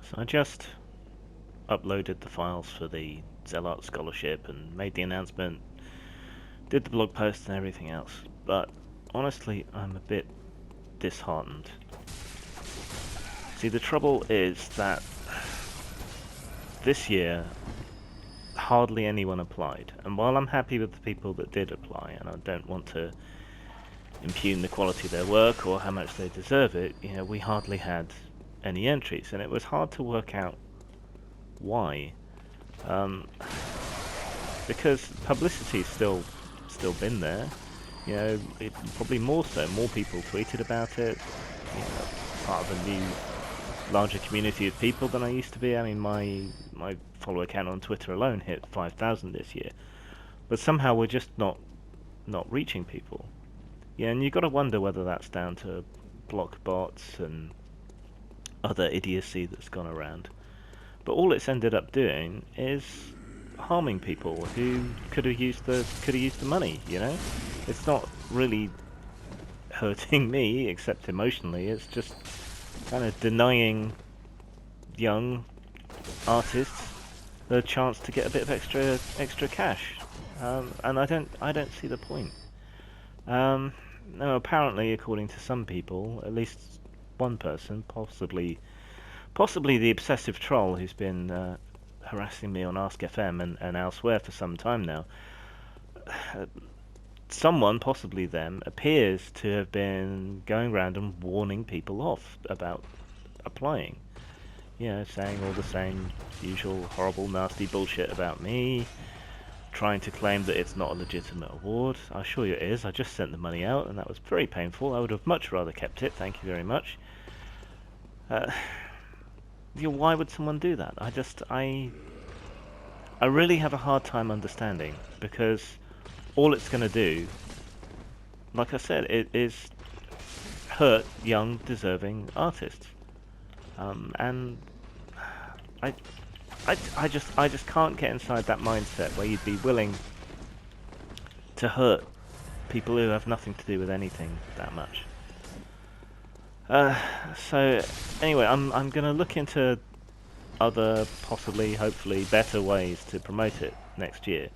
So I just uploaded the files for the Zelart Scholarship and made the announcement, did the blog post and everything else. But honestly, I'm a bit disheartened. See, the trouble is that this year hardly anyone applied, and while I'm happy with the people that did apply, and I don't want to impugn the quality of their work or how much they deserve it, we hardly had any entries, and it was hard to work out why. Um, because publicity's still been there. Probably more so. More people tweeted about it. Part of a new, larger community of people than I used to be. I mean, my follower count on Twitter alone hit 5,000 this year, but somehow we're just not reaching people. Yeah, and you've got to wonder whether that's down to block bots and other idiocy that's gone around. But all it's ended up doing is harming people who could have used the money. It's not really hurting me except emotionally. It's just kind of denying young artists the chance to get a bit of extra cash, and I don't see the point. No, apparently, according to some people, at least one person, possibly the obsessive troll who's been harassing me on Ask FM and elsewhere for some time now, someone, possibly them, appears to have been going around and warning people off about applying. Saying all the same usual horrible, nasty bullshit about me, trying to claim that it's not a legitimate award. I assure you it is. I just sent the money out, and that was very painful. I would have much rather kept it. Thank you very much. Why would someone do that? I really have a hard time understanding, because all it's going to do, like I said, it is hurt young, deserving artists. And I just can't get inside that mindset where you'd be willing to hurt people who have nothing to do with anything that much. So anyway, I'm gonna look into other, possibly, hopefully, better ways to promote it next year.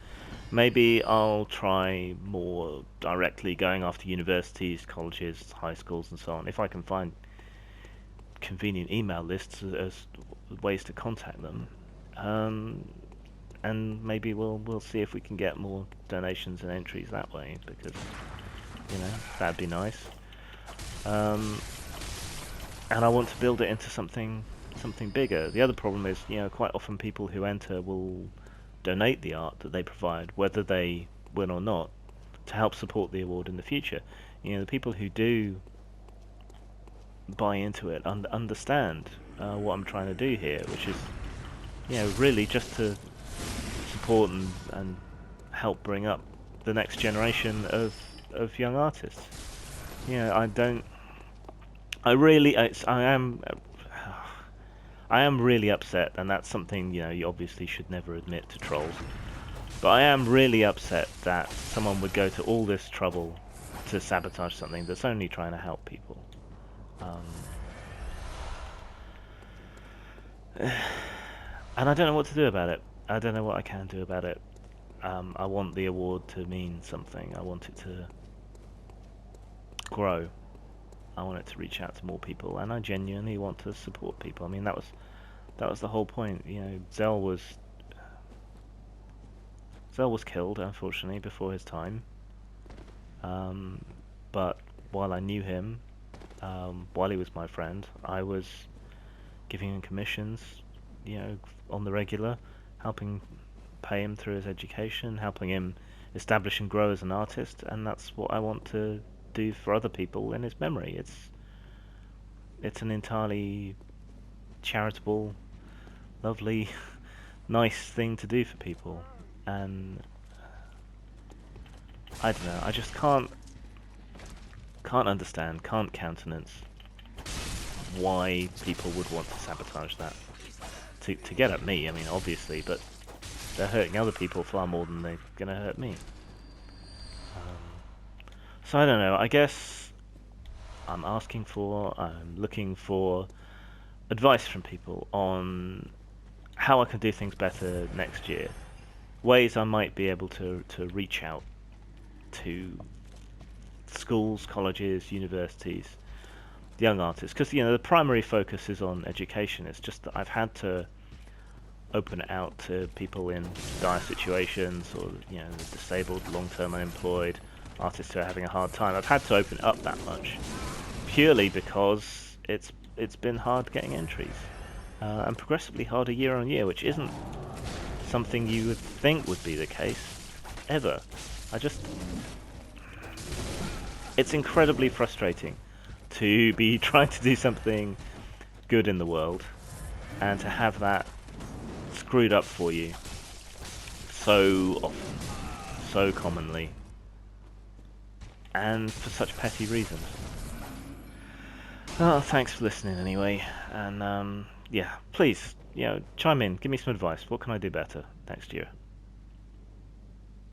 Maybe I'll try more directly going after universities, colleges, high schools, and so on, if I can find convenient email lists as ways to contact them. And maybe we'll see if we can get more donations and entries that way, because that'd be nice. And I want to build it into something bigger. The other problem is, quite often people who enter will donate the art that they provide, whether they win or not, to help support the award in the future. The people who do buy into it understand what I'm trying to do here, which is, really just to support and help bring up the next generation of young artists. I am really upset, and that's something you obviously should never admit to trolls. But I am really upset that someone would go to all this trouble to sabotage something that's only trying to help people. And I don't know what to do about it. I don't know what I can do about it. I want the award to mean something. I want it to grow. I want it to reach out to more people, and I genuinely want to support people. I mean, that was the whole point. Zell was killed, unfortunately, before his time. But while I knew him, while he was my friend, I was giving him commissions, on the regular, helping pay him through his education, helping him establish and grow as an artist, and that's what I want to do for other people in his memory. It's an entirely charitable, lovely, nice thing to do for people, and I don't know. I just can't understand, can't countenance why people would want to sabotage that to get at me. I mean, obviously, but they're hurting other people far more than they're gonna hurt me. So I don't know. I guess I'm looking for advice from people on how I can do things better next year, ways I might be able to reach out to schools, colleges, universities, young artists, because the primary focus is on education. It's just that I've had to open it out to people in dire situations, or disabled, long-term unemployed, artists who are having a hard time. I've had to open it up that much purely because it's been hard getting entries, and progressively harder year on year, which isn't something you would think would be the case ever. It's incredibly frustrating to be trying to do something good in the world and to have that screwed up for you so often, so commonly, and for such petty reasons. Well, thanks for listening anyway, and yeah, please, chime in, give me some advice. What can I do better next year?